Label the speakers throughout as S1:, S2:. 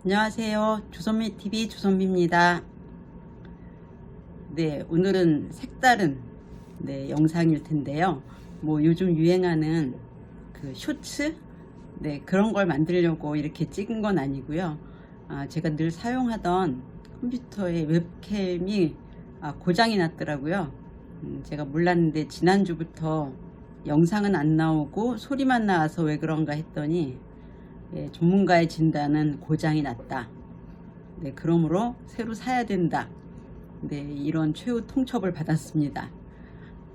S1: 안녕하세요. 조선미TV 조선미입니다. 네, 오늘은 색다른 영상일 텐데요. 뭐 요즘 유행하는 그 쇼츠? 네, 그런 걸 만들려고 이렇게 찍은 건 아니고요. 제가 늘 사용하던 컴퓨터의 웹캠이 고장이 났더라고요. 제가 몰랐는데 지난주부터 영상은 안 나오고 소리만 나와서 왜 그런가 했더니 전문가의 진단은 고장이 났다. 네, 그러므로 새로 사야 된다. 네, 이런 최후 통첩을 받았습니다.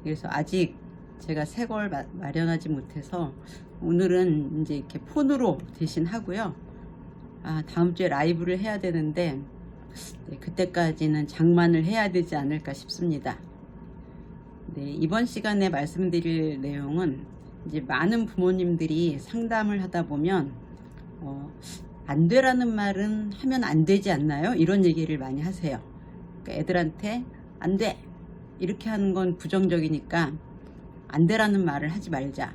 S1: 그래서 아직 제가 새 걸 마련하지 못해서 오늘은 이제 이렇게 폰으로 대신 하고요. 다음 주에 라이브를 해야 되는데 그때까지는 장만을 해야 되지 않을까 싶습니다. 네, 이번 시간에 말씀드릴 내용은 이제 많은 부모님들이 상담을 하다 보면 안 되라는 말은 하면 안 되지 않나요? 이런 얘기를 많이 하세요. 그러니까 애들한테 안 돼! 이렇게 하는 건 부정적이니까 안 되라는 말을 하지 말자.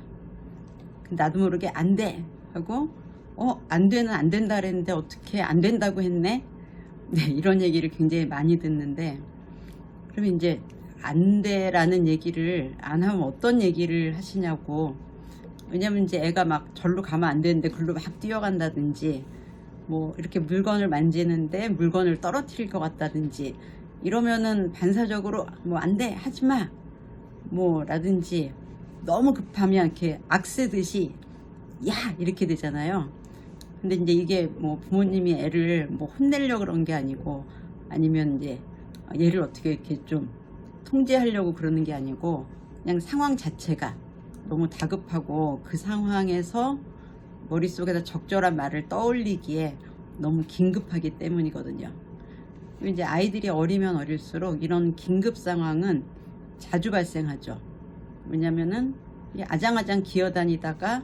S1: 나도 모르게 안 돼! 하고 안 되는 안 된다 그랬는데 어떻게 안 된다고 했네? 네, 이런 얘기를 굉장히 많이 듣는데 그러면 이제 안 돼라는 얘기를 안 하면 어떤 얘기를 하시냐고. 왜냐면 이제 애가 막 절로 가면 안 되는데 글로 막 뛰어간다든지 뭐 이렇게 물건을 만지는데 물건을 떨어뜨릴 것 같다든지 이러면은 반사적으로 뭐 안 돼 하지마 뭐 라든지 너무 급하면 이렇게 악쓰듯이 야 이렇게 되잖아요. 근데 이제 이게 뭐 부모님이 애를 뭐 혼내려고 그런 게 아니고 아니면 이제 얘를 어떻게 이렇게 좀 통제하려고 그러는 게 아니고 그냥 상황 자체가 너무 다급하고 그 상황에서 머릿속에다 적절한 말을 떠올리기에 너무 긴급하기 때문이거든요. 이제 아이들이 어리면 어릴수록 이런 긴급 상황은 자주 발생하죠. 왜냐면은 아장아장 기어다니다가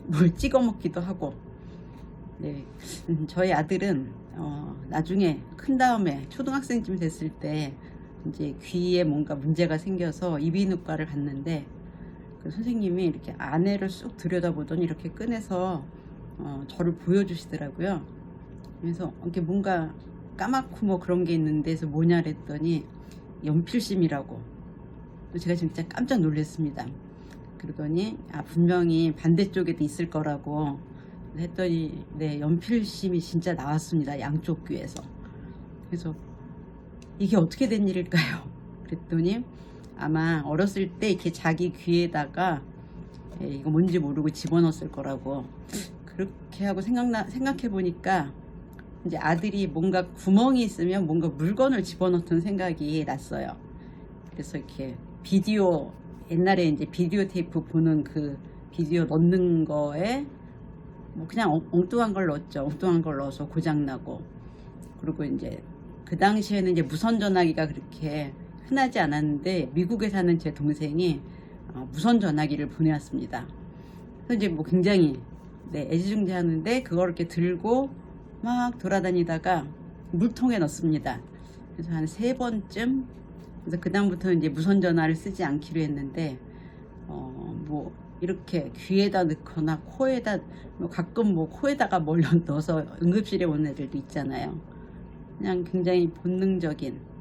S1: 뭘 찍어 먹기도 하고. 네, 저희 아들은 나중에 큰 다음에 초등학생쯤 됐을 때 이제 귀에 뭔가 문제가 생겨서 이비인후과를 갔는데 그 선생님이 이렇게 아내를 쑥 들여다보더니 이렇게 꺼내서 저를 보여주시더라고요. 그래서 이렇게 뭔가 까맣고 뭐 그런 게 있는데 그래서 뭐냐 그랬더니 연필심이라고. 제가 진짜 깜짝 놀랐습니다. 그러더니 분명히 반대쪽에도 있을 거라고 했더니 네, 연필심이 진짜 나왔습니다. 양쪽 귀에서. 그래서 이게 어떻게 된 일일까요? 그랬더니 아마 어렸을 때 이렇게 자기 귀에다가 이거 뭔지 모르고 집어넣었을 거라고. 그렇게 하고 생각해 보니까 이제 아들이 뭔가 구멍이 있으면 뭔가 물건을 집어넣던 생각이 났어요. 그래서 이렇게 비디오, 옛날에 이제 비디오 테이프 보는 그 비디오 넣는 거에 뭐 그냥 엉뚱한 걸 넣었죠. 엉뚱한 걸 넣어서 고장나고. 그리고 이제 그 당시에는 이제 무선 전화기가 그렇게 흔하지 않았는데 미국에 사는 제 동생이 무선 전화기를 보내왔습니다. 그래서 이제 뭐 굉장히 애지중지하는데 그걸 이렇게 들고 막 돌아다니다가 물통에 넣습니다. 그래서 한 3번쯤. 그래서 그 다음부터는 이제 무선 전화를 쓰지 않기로 했는데 뭐 이렇게 귀에다 넣거나 코에다 가끔 뭐 코에다가 뭘 넣어서 응급실에 온 애들도 있잖아요. 그냥 굉장히 본능적인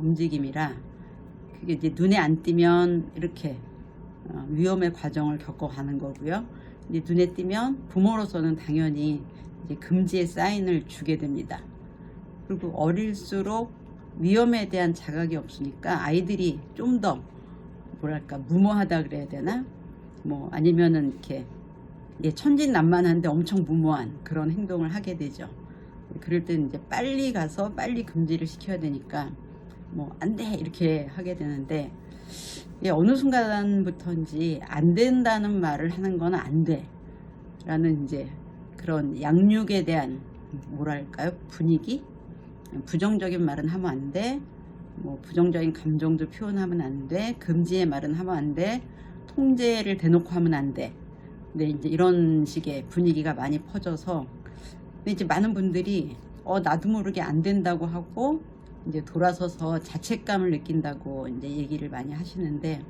S1: 움직임이라 그게 이제 눈에 안 띄면 이렇게 위험의 과정을 겪어가는 거고요. 이제 눈에 띄면 부모로서는 당연히 이제 금지의 사인을 주게 됩니다. 그리고 어릴수록 위험에 대한 자각이 없으니까 아이들이 좀 더 뭐랄까 무모하다 그래야 되나? 뭐 아니면은 이렇게 천진난만한데 엄청 무모한 그런 행동을 하게 되죠. 그럴 때는 이제 빨리 가서 빨리 금지를 시켜야 되니까 뭐 안 돼 이렇게 하게 되는데 어느 순간부터인지 안 된다는 말을 하는 건 안 돼 라는 이제 그런 양육에 대한 뭐랄까요 분위기, 부정적인 말은 하면 안 돼, 뭐 부정적인 감정도 표현하면 안 돼, 금지의 말은 하면 안 돼, 통제를 대놓고 하면 안 돼. 근데 이제 이런 식의 분위기가 많이 퍼져서 근데 이제 많은 분들이 나도 모르게 안 된다고 하고 이제 돌아서서 자책감을 느낀다고 이제 얘기를 많이 하시는데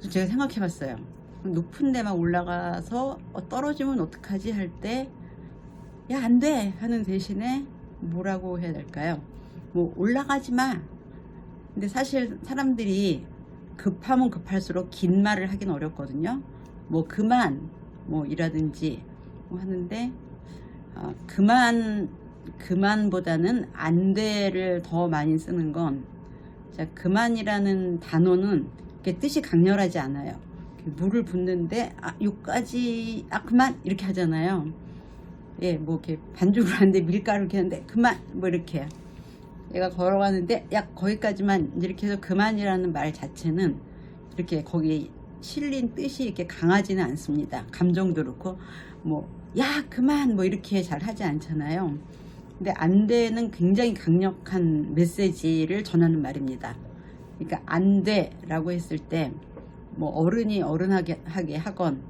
S1: 제가 생각해 봤어요. 높은 데 막 올라가서 떨어지면 어떡하지 할 때 야, 안 돼! 하는 대신에 뭐라고 해야 될까요? 뭐, 올라가지 마! 근데 사실 사람들이 급하면 급할수록 긴 말을 하긴 어렵거든요. 뭐, 그만! 뭐, 이라든지 뭐 하는데, 그만보다는 안 돼를 더 많이 쓰는 건, 자, 그만이라는 단어는 이렇게 뜻이 강렬하지 않아요. 물을 붓는데, 요까지, 그만! 이렇게 하잖아요. 예, 뭐 이렇게 반죽을 하는데 밀가루 이렇게 하는데 그만 뭐 이렇게 얘가 걸어가는데 야 거기까지만 이렇게 해서 그만이라는 말 자체는 이렇게 거기에 실린 뜻이 이렇게 강하지는 않습니다. 감정도 그렇고 뭐 야 그만 뭐 이렇게 잘 하지 않잖아요. 근데 안 돼는 굉장히 강력한 메시지를 전하는 말입니다. 그러니까 안 돼라고 했을 때 뭐 어른이 어른하게 하건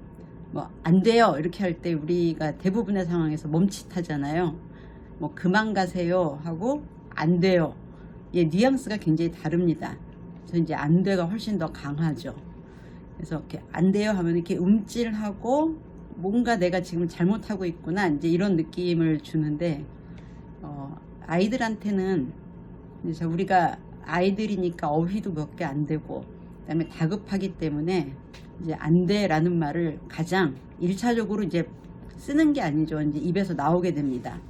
S1: 뭐 안 돼요 이렇게 할 때 우리가 대부분의 상황에서 멈칫하잖아요. 뭐 그만 가세요 하고 안 돼요. 예, 뉘앙스가 굉장히 다릅니다. 그래서 이제 안 돼가 훨씬 더 강하죠. 그래서 이렇게 안 돼요 하면 이렇게 움찔하고 뭔가 내가 지금 잘못하고 있구나 이제 이런 느낌을 주는데 아이들한테는 이제 우리가 아이들이니까 어휘도 몇 개 안 되고 그다음에 다급하기 때문에 이제 안 돼라는 말을 가장 1차적으로 이제 쓰는 게 아니죠. 이제 입에서 나오게 됩니다.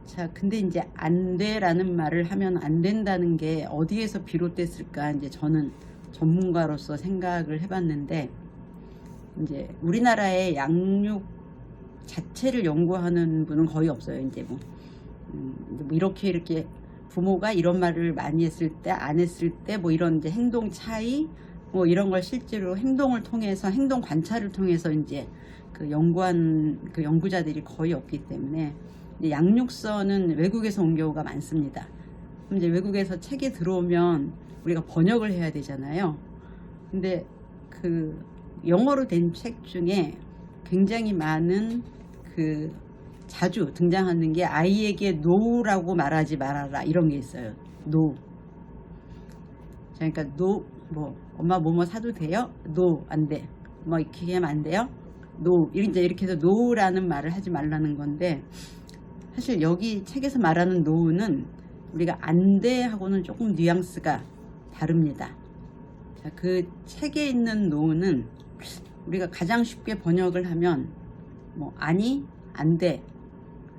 S1: 자, 근데 이제 안 돼라는 말을 하면 안 된다는 게 어디에서 비롯됐을까 이제 저는 전문가로서 생각을 해봤는데 이제 우리나라의 양육 자체를 연구하는 분은 거의 없어요. 이제 뭐 이렇게 부모가 이런 말을 많이 했을 때 안 했을 때 뭐 이런 이제 행동 차이 뭐 이런 걸 실제로 행동을 통해서 행동 관찰을 통해서 이제 그 연구한 그 연구자들이 거의 없기 때문에 이제 양육서는 외국에서 온 경우가 많습니다. 그럼 이제 외국에서 책이 들어오면 우리가 번역을 해야 되잖아요. 근데 그 영어로 된 책 중에 굉장히 많은 그 자주 등장하는 게 아이에게 노라고 말하지 말아라 이런 게 있어요. 노. 그러니까 노 뭐 엄마 뭐뭐 사도 돼요? 노 안 돼. 뭐 이렇게 하면 안 돼요? 노. 이제 이렇게 해서 노라는 말을 하지 말라는 건데 사실 여기 책에서 말하는 노는 우리가 안 돼 하고는 조금 뉘앙스가 다릅니다. 자, 그 책에 있는 노는 우리가 가장 쉽게 번역을 하면 뭐 아니 안 돼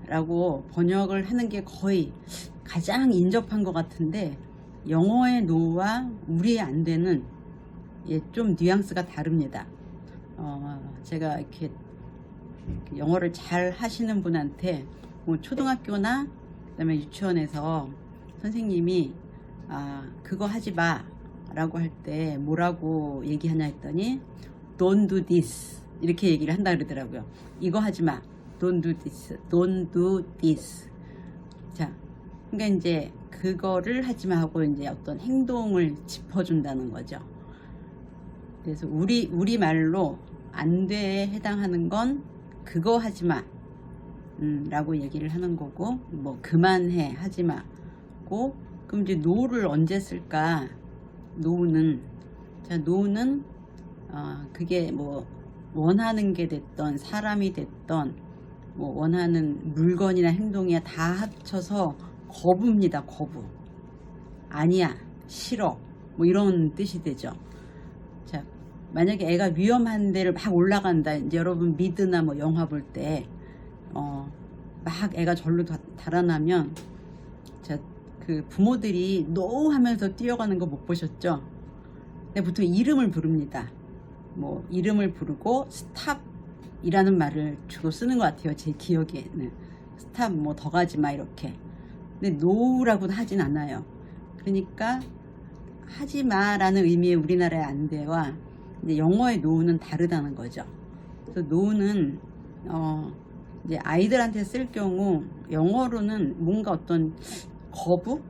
S1: 라고 번역을 하는 게 거의 가장 인접한 것 같은데 영어의 노와 우리의 안 돼는 좀 뉘앙스가 다릅니다. 제가 이렇게 영어를 잘 하시는 분한테 뭐 초등학교나 그다음에 유치원에서 선생님이 그거 하지 마 라고 할 때 뭐라고 얘기하냐 했더니 don't do this 이렇게 얘기를 한다 그러더라고요. 이거 하지 마. don't do this. don't do this. 자, 그러니까 이제 그거를 하지 마 하고 이제 어떤 행동을 짚어준다는 거죠. 그래서 우리 말로 안 돼에 해당하는 건 그거 하지 마 라고 얘기를 하는 거고 뭐 그만해 하지 마고 그럼 이제 노를 언제 쓸까? 노는 그게 뭐 원하는 게 됐던 사람이 됐던 뭐 원하는 물건이나 행동이야 다 합쳐서 거부입니다. 거부. 아니야, 싫어, 뭐 이런 뜻이 되죠. 자, 만약에 애가 위험한 데를 막 올라간다. 이제 여러분 미드나 뭐 영화 볼 때 막 애가 절로 달아나면 자, 그 부모들이 노 하면서 뛰어가는 거 못 보셨죠? 근데 보통 이름을 부릅니다. 뭐 이름을 부르고 스탑이라는 말을 주로 쓰는 것 같아요. 제 기억에는 스탑 뭐 더 가지 마 이렇게. 근데 노라고는 하진 않아요. 그러니까 하지 마라는 의미의 우리나라의 안 돼와 이제 영어의 노는 다르다는 거죠. 그래서 노는 이제 아이들한테 쓸 경우 영어로는 뭔가 어떤 거부?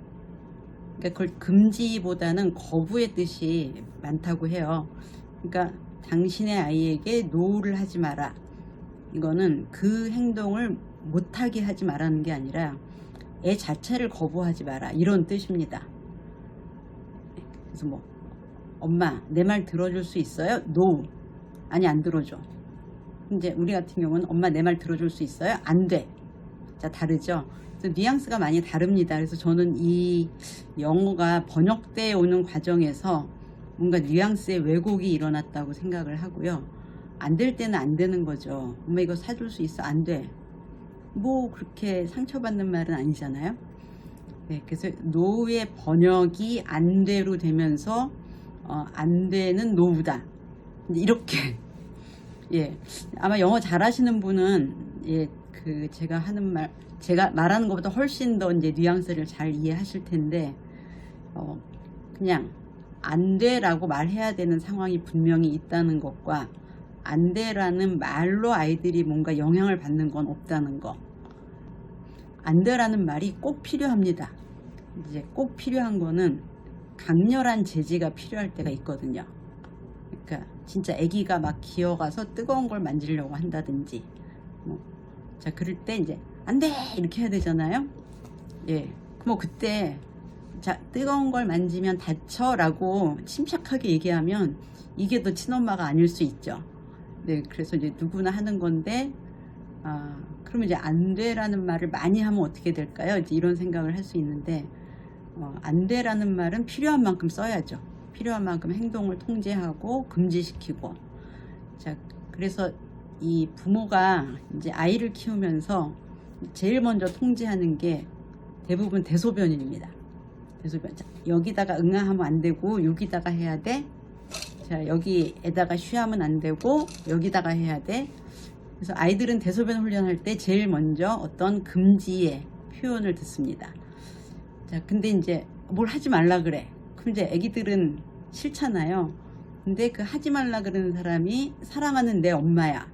S1: 그러니까 그걸 금지보다는 거부의 뜻이 많다고 해요. 그러니까 당신의 아이에게 노를 하지 마라. 이거는 그 행동을 못하게 하지 말라는 게 아니라 애 자체를 거부하지 마라 이런 뜻입니다. 그래서 뭐 엄마 내 말 들어줄 수 있어요? No. 아니 안 들어줘. 이제 우리 같은 경우는 엄마 내 말 들어줄 수 있어요? 안 돼. 진짜 다르죠. 그래서 뉘앙스가 많이 다릅니다. 그래서 저는 이 영어가 번역되어 오는 과정에서 뭔가 뉘앙스의 왜곡이 일어났다고 생각을 하고요. 안 될 때는 안 되는 거죠. 엄마 이거 사줄 수 있어? 안 돼. 뭐 그렇게 상처받는 말은 아니잖아요. 네, 그래서 노우의 번역이 안 돼로 되면서 안 되는 노우다. 이렇게 예, 아마 영어 잘하시는 분은 예, 그 제가 말하는 것보다 훨씬 더 이제 뉘앙스를 잘 이해하실 텐데 그냥 안 돼라고 말해야 되는 상황이 분명히 있다는 것과 안 돼라는 말로 아이들이 뭔가 영향을 받는 건 없다는 거. 안 돼라는 말이 꼭 필요합니다. 이제 꼭 필요한 거는 강렬한 제지가 필요할 때가 있거든요. 그러니까 진짜 아기가 막 기어가서 뜨거운 걸 만지려고 한다든지 자 그럴 때 이제 안 돼 이렇게 해야 되잖아요. 예, 뭐 그때 자 뜨거운 걸 만지면 다쳐 라고 침착하게 얘기하면 이게 더 친엄마가 아닐 수 있죠. 네, 그래서 이제 누구나 하는 건데 그러면 이제 안 돼라는 말을 많이 하면 어떻게 될까요? 이제 이런 생각을 할 수 있는데 안 돼라는 말은 필요한 만큼 써야죠. 필요한 만큼 행동을 통제하고 금지시키고. 자, 그래서 이 부모가 이제 아이를 키우면서 제일 먼저 통제하는 게 대부분 대소변입니다. 대소변. 자, 여기다가 응아하면 안 되고 여기다가 해야 돼. 자, 여기에다가 쉬하면 안 되고 여기다가 해야 돼. 그래서 아이들은 대소변 훈련할 때 제일 먼저 어떤 금지의 표현을 듣습니다. 자, 근데 이제 뭘 하지 말라 그래. 그럼 이제 애기들은 싫잖아요. 근데 그 하지 말라 그러는 사람이 사랑하는 내 엄마야.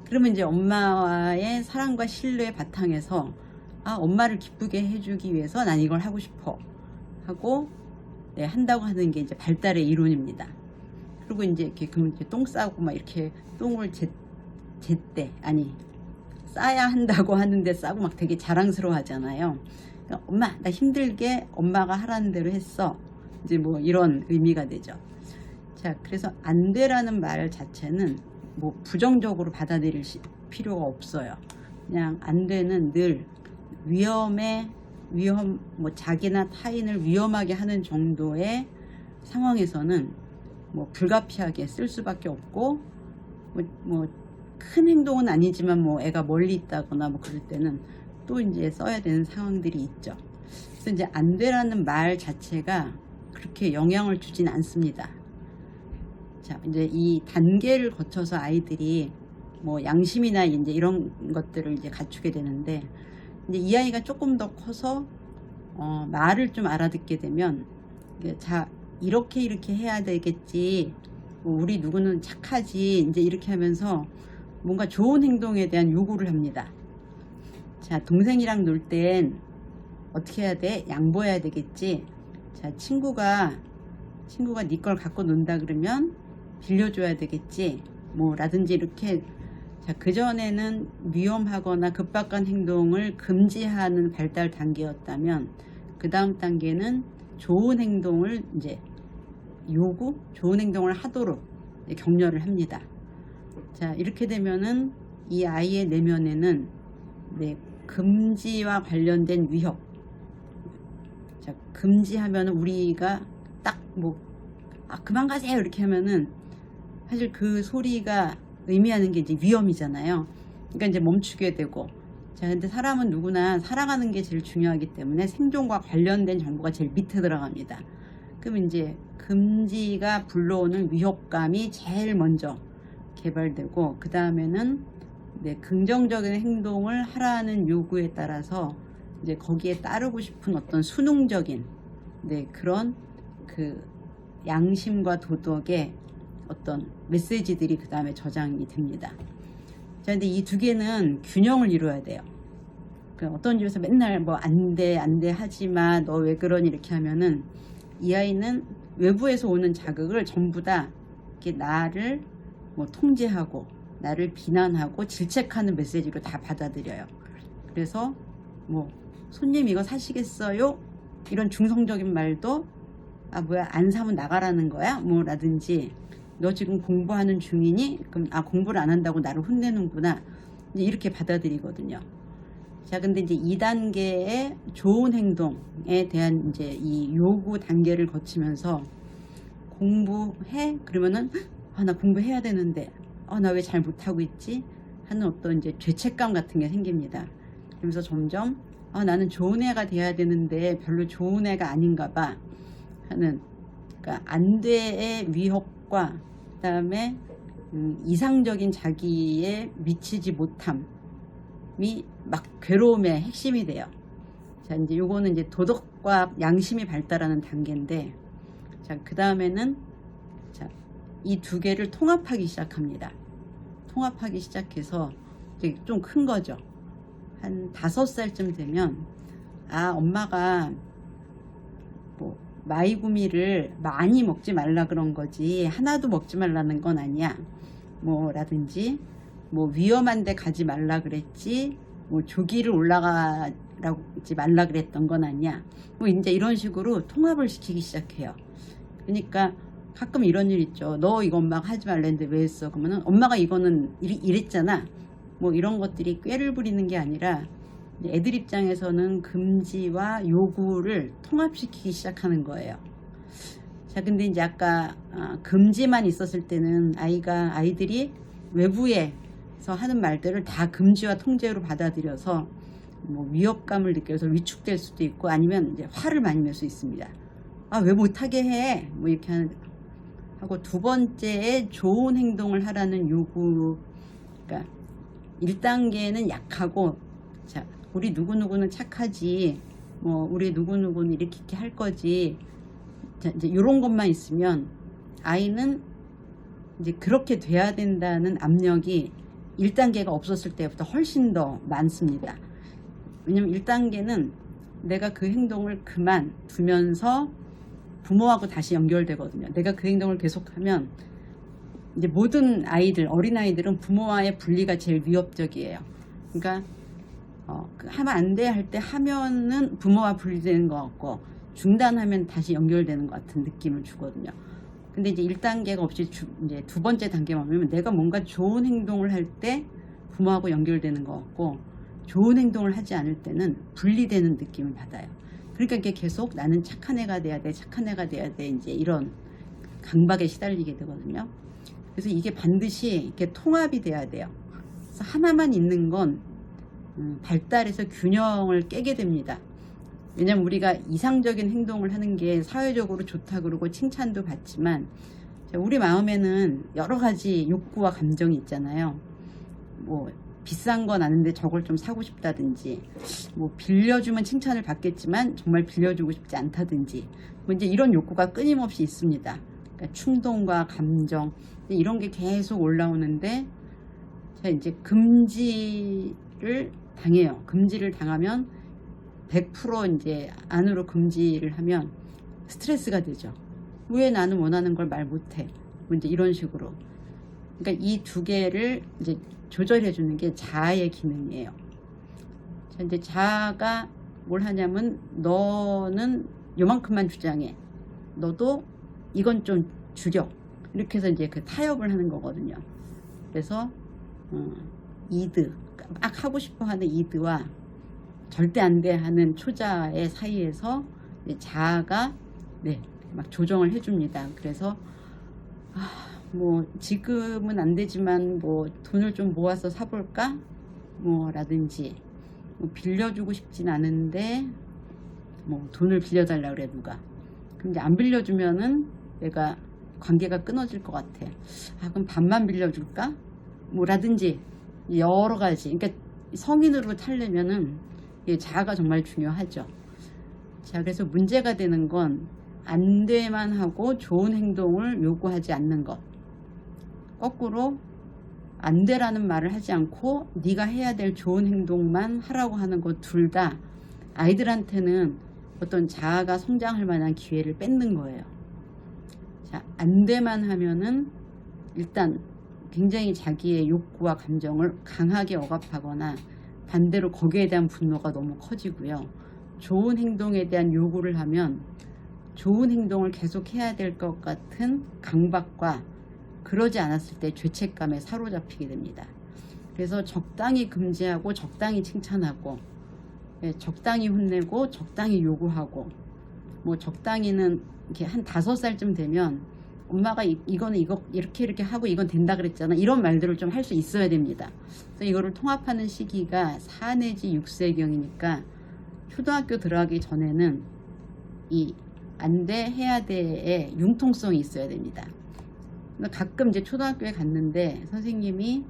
S1: 그러면 이제 엄마와의 사랑과 신뢰의 바탕에서 엄마를 기쁘게 해주기 위해서 난 이걸 하고 싶어 하고 네, 한다고 하는 게 이제 발달의 이론입니다. 그리고 이제 이렇게 그럼 이제 똥 싸고 막 이렇게 똥을 제때 싸야 한다고 하는데 싸고 막 되게 자랑스러워 하잖아요. 그러니까 엄마 나 힘들게 엄마가 하라는 대로 했어. 이제 뭐 이런 의미가 되죠. 자, 그래서 안 돼라는 말 자체는 뭐 부정적으로 받아들일 필요가 없어요. 그냥 안 돼는 늘 위험 뭐 자기나 타인을 위험하게 하는 정도의 상황에서는 뭐 불가피하게 쓸 수밖에 없고 뭐 큰 행동은 아니지만 뭐 애가 멀리 있다거나 뭐 그럴 때는 또 이제 써야 되는 상황들이 있죠. 그래서 이제 안 돼라는 말 자체가 그렇게 영향을 주진 않습니다. 자, 이제 이 단계를 거쳐서 아이들이 뭐 양심이나 이제 이런 것들을 이제 갖추게 되는데 이제 이 아이가 조금 더 커서 말을 좀 알아듣게 되면 자 이렇게 해야 되겠지. 우리 누구는 착하지. 이제 이렇게 하면서 뭔가 좋은 행동에 대한 요구를 합니다. 자, 동생이랑 놀 땐 어떻게 해야 돼? 양보해야 되겠지. 자, 친구가 네 걸 갖고 논다 그러면 빌려줘야 되겠지. 뭐 라든지 이렇게. 자, 그전에는 위험하거나 급박한 행동을 금지하는 발달 단계였다면 그 다음 단계는 좋은 행동을 이제 좋은 행동을 하도록 격려를 합니다. 자, 이렇게 되면은 이 아이의 내면에는 금지와 관련된 위협. 자, 금지하면 우리가 딱 그만 가세요 이렇게 하면은 사실 그 소리가 의미하는 게 이제 위험이잖아요. 그러니까 이제 멈추게 되고. 자, 근데 사람은 누구나 살아가는 게 제일 중요하기 때문에 생존과 관련된 정보가 제일 밑에 들어갑니다. 그럼 이제 금지가 불러오는 위협감이 제일 먼저 개발되고 그 다음에는 긍정적인 행동을 하라는 요구에 따라서 이제 거기에 따르고 싶은 어떤 수능적인 그런 그 양심과 도덕의 어떤 메시지들이 그 다음에 저장이 됩니다. 자, 근데 이 두 개는 균형을 이루어야 돼요. 어떤 집에서 맨날 뭐 안 돼 하지마 너 왜 그러니 이렇게 하면은 이 아이는 외부에서 오는 자극을 전부 다 이렇게 나를 뭐 통제하고 나를 비난하고 질책하는 메시지로 다 받아들여요. 그래서 뭐 손님 이거 사시겠어요? 이런 중성적인 말도 뭐야 안 사면 나가라는 거야? 뭐 라든지 너 지금 공부하는 중이니? 그럼 공부를 안 한다고 나를 혼내는구나. 이제 이렇게 받아들이거든요. 자, 근데 이제 2단계의 좋은 행동에 대한 이제 이 요구 단계를 거치면서 공부해? 그러면은, 나 공부해야 되는데, 나 왜 잘 못하고 있지? 하는 어떤 이제 죄책감 같은 게 생깁니다. 그러면서 점점, 나는 좋은 애가 돼야 되는데 별로 좋은 애가 아닌가 봐 하는, 그러니까 안 돼의 위협과 그 다음에 이상적인 자기에 미치지 못함이 막 괴로움의 핵심이 돼요. 자, 이제 요거는 이제 도덕과 양심이 발달하는 단계인데, 자, 그 다음에는, 자, 이 두 개를 통합하기 시작합니다. 통합하기 시작해서 이제 좀 큰 거죠. 한 5살쯤 되면, 엄마가 뭐 마이구미를 많이 먹지 말라 그런 거지 하나도 먹지 말라는 건 아니야. 뭐 라든지 뭐 위험한 데 가지 말라 그랬지, 뭐 조기를 올라가지 말라 그랬던 건 아니야. 뭐 이제 이런 식으로 통합을 시키기 시작해요. 그러니까 가끔 이런 일 있죠. 너 이거 엄마가 하지 말랬는데 왜 했어? 그러면은 엄마가 이거는 이랬잖아. 뭐 이런 것들이 꾀를 부리는 게 아니라 애들 입장에서는 금지와 요구를 통합시키기 시작하는 거예요. 자, 근데 이제 아까 금지만 있었을 때는 아이들이 외부에서 하는 말들을 다 금지와 통제로 받아들여서 뭐 위협감을 느껴서 위축될 수도 있고, 아니면 이제 화를 많이 낼 수 있습니다. 왜 못하게 해? 뭐 이렇게 하고, 두 번째에 좋은 행동을 하라는 요구. 그러니까 1단계는 약하고, 자, 우리 누구누구는 착하지, 뭐 우리 누구누구는 이렇게 할 거지, 자, 이제 이런 것만 있으면 아이는 이제 그렇게 돼야 된다는 압력이 1단계가 없었을 때보다 훨씬 더 많습니다. 왜냐면 1단계는 내가 그 행동을 그만두면서 부모하고 다시 연결되거든요. 내가 그 행동을 계속하면, 이제 모든 아이들, 어린아이들은 부모와의 분리가 제일 위협적이에요. 그러니까 하면 안 돼 할 때 하면은 부모와 분리되는 것 같고, 중단하면 다시 연결되는 것 같은 느낌을 주거든요. 근데 이제 1단계가 없이 이제 두 번째 단계만 오면 내가 뭔가 좋은 행동을 할 때 부모하고 연결되는 것 같고, 좋은 행동을 하지 않을 때는 분리되는 느낌을 받아요. 그러니까 이게 계속 나는 착한 애가 돼야 돼, 착한 애가 돼야 돼, 이제 이런 강박에 시달리게 되거든요. 그래서 이게 반드시 이렇게 통합이 돼야 돼요. 그래서 하나만 있는 건 발달해서 균형을 깨게 됩니다. 왜냐면 우리가 이상적인 행동을 하는 게 사회적으로 좋다 그러고 칭찬도 받지만, 우리 마음에는 여러 가지 욕구와 감정이 있잖아요. 뭐 비싼 건 아는데 저걸 좀 사고 싶다든지, 뭐 빌려주면 칭찬을 받겠지만 정말 빌려주고 싶지 않다든지, 뭐 이제 이런 욕구가 끊임없이 있습니다. 그러니까 충동과 감정, 이런 게 계속 올라오는데, 자, 이제 금지를 당해요. 금지를 당하면 100% 이제 안으로 금지를 하면 스트레스가 되죠. 왜 나는 원하는 걸 말 못해? 뭐 이제 이런 식으로. 그러니까 이 두 개를 이제 조절해 주는 게 자아의 기능이에요. 자, 이제 자아가 뭘 하냐면, 너는 요만큼만 주장해, 너도 이건 좀 줄여, 이렇게 해서 이제 그 타협을 하는 거거든요. 그래서 이드, 막 하고 싶어 하는 이드와 절대 안 돼 하는 초자의 사이에서 자아가 막 조정을 해줍니다. 그래서 뭐 지금은 안 되지만 뭐 돈을 좀 모아서 사볼까? 뭐 라든지, 뭐 빌려주고 싶진 않은데 뭐 돈을 빌려달라 그래 누가. 그럼 이제 안 빌려주면은 내가 관계가 끊어질 것 같아. 그럼 반만 빌려줄까? 뭐 라든지 여러 가지. 그러니까 성인으로 살려면은 자아가 정말 중요하죠. 자, 그래서 문제가 되는 건 안 돼만 하고 좋은 행동을 요구하지 않는 것. 거꾸로 안 돼라는 말을 하지 않고 네가 해야 될 좋은 행동만 하라고 하는 것, 둘 다 아이들한테는 어떤 자아가 성장할 만한 기회를 뺏는 거예요. 자, 안 돼만 하면은 일단 굉장히 자기의 욕구와 감정을 강하게 억압하거나, 반대로 거기에 대한 분노가 너무 커지고요. 좋은 행동에 대한 요구를 하면 좋은 행동을 계속 해야 될 것 같은 강박과, 그러지 않았을 때 죄책감에 사로잡히게 됩니다. 그래서 적당히 금지하고 적당히 칭찬하고, 적당히 혼내고 적당히 요구하고, 뭐 적당히는 이렇게 한 5살쯤 되면 엄마가 이거는 이거 이렇게 하고 이건 된다 그랬잖아, 이런 말들을 좀 할 수 있어야 됩니다. 그래서 이거를 통합하는 시기가 4 내지 6세경이니까 초등학교 들어가기 전에는 이 안 돼 해야 돼의 융통성이 있어야 됩니다. 가끔 이제 초등학교에 갔는데 선생님이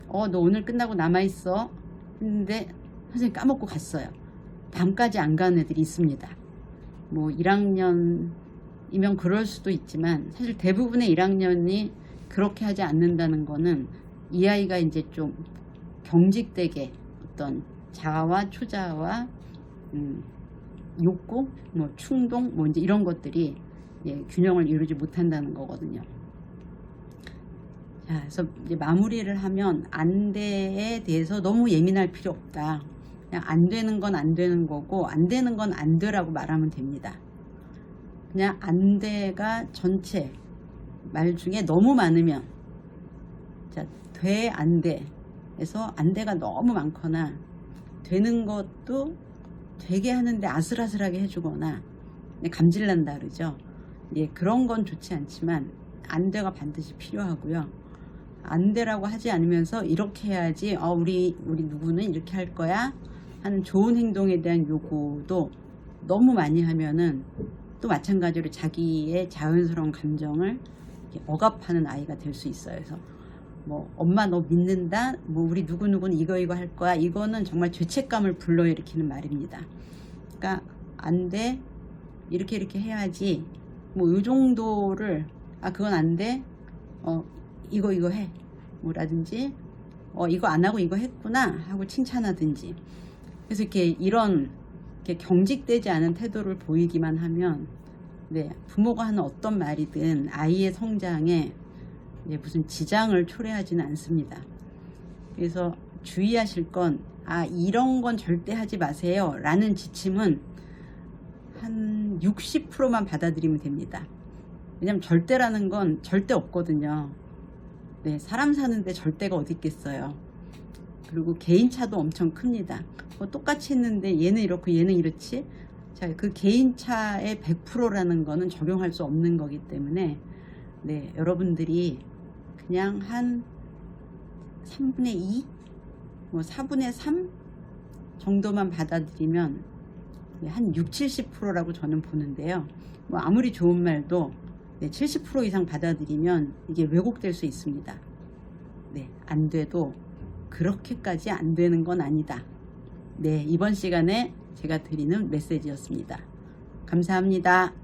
S1: 너 오늘 끝나고 남아있어 했는데 선생님 까먹고 갔어요. 밤까지 안 가는 애들이 있습니다. 뭐 1학년이면 그럴 수도 있지만 사실 대부분의 1학년이 그렇게 하지 않는다는 거는 이 아이가 이제 좀 경직되게 어떤 자아와 초자아와 욕구, 뭐 충동, 뭐 이제 이런 것들이 균형을 이루지 못한다는 거거든요. 자, 그래서 이제 마무리를 하면 안 돼에 대해서 너무 예민할 필요 없다. 그냥 안 되는 건 안 되는 거고 안 되는 건 안 되라고 말하면 됩니다. 그냥 안 돼가 전체 말 중에 너무 많으면, 자, 돼, 안 돼 에서 안 돼가 너무 많거나 되는 것도 되게 하는데 아슬아슬하게 해주거나 감질난다 그러죠. 그런 건 좋지 않지만 안 돼가 반드시 필요하고요. 안 돼라고 하지 않으면서 이렇게 해야지, 우리 누구는 이렇게 할 거야 하는 좋은 행동에 대한 요구도 너무 많이 하면은 또 마찬가지로 자기의 자연스러운 감정을 억압하는 아이가 될 수 있어요. 그래서 뭐 엄마 너 믿는다, 뭐 우리 누구누구는 이거 할 거야, 이거는 정말 죄책감을 불러일으키는 말입니다. 그러니까 안 돼, 이렇게 해야지, 뭐 이 정도를, 그건 안 돼, 이거 해, 뭐라든지 이거 안 하고 이거 했구나 하고 칭찬하든지. 그래서 이런 경직되지 않은 태도를 보이기만 하면 부모가 하는 어떤 말이든 아이의 성장에 무슨 지장을 초래하지는 않습니다. 그래서 주의하실 건 이런 건 절대 하지 마세요 라는 지침은 한 60%만 받아들이면 됩니다. 왜냐면 절대라는 건 절대 없거든요. 사람 사는데 절대가 어디 있겠어요. 그리고 개인차도 엄청 큽니다. 똑같이 했는데 얘는 이렇고 얘는 이렇지. 자, 그 개인차의 100%라는 거는 적용할 수 없는 거기 때문에 여러분들이 그냥 한 3분의 2, 뭐 4분의 3 정도만 받아들이면 한 70~70%라고 저는 보는데요. 뭐 아무리 좋은 말도 70% 이상 받아들이면 이게 왜곡될 수 있습니다. 안 돼도 그렇게까지 안 되는 건 아니다. 이번 시간에 제가 드리는 메시지였습니다. 감사합니다.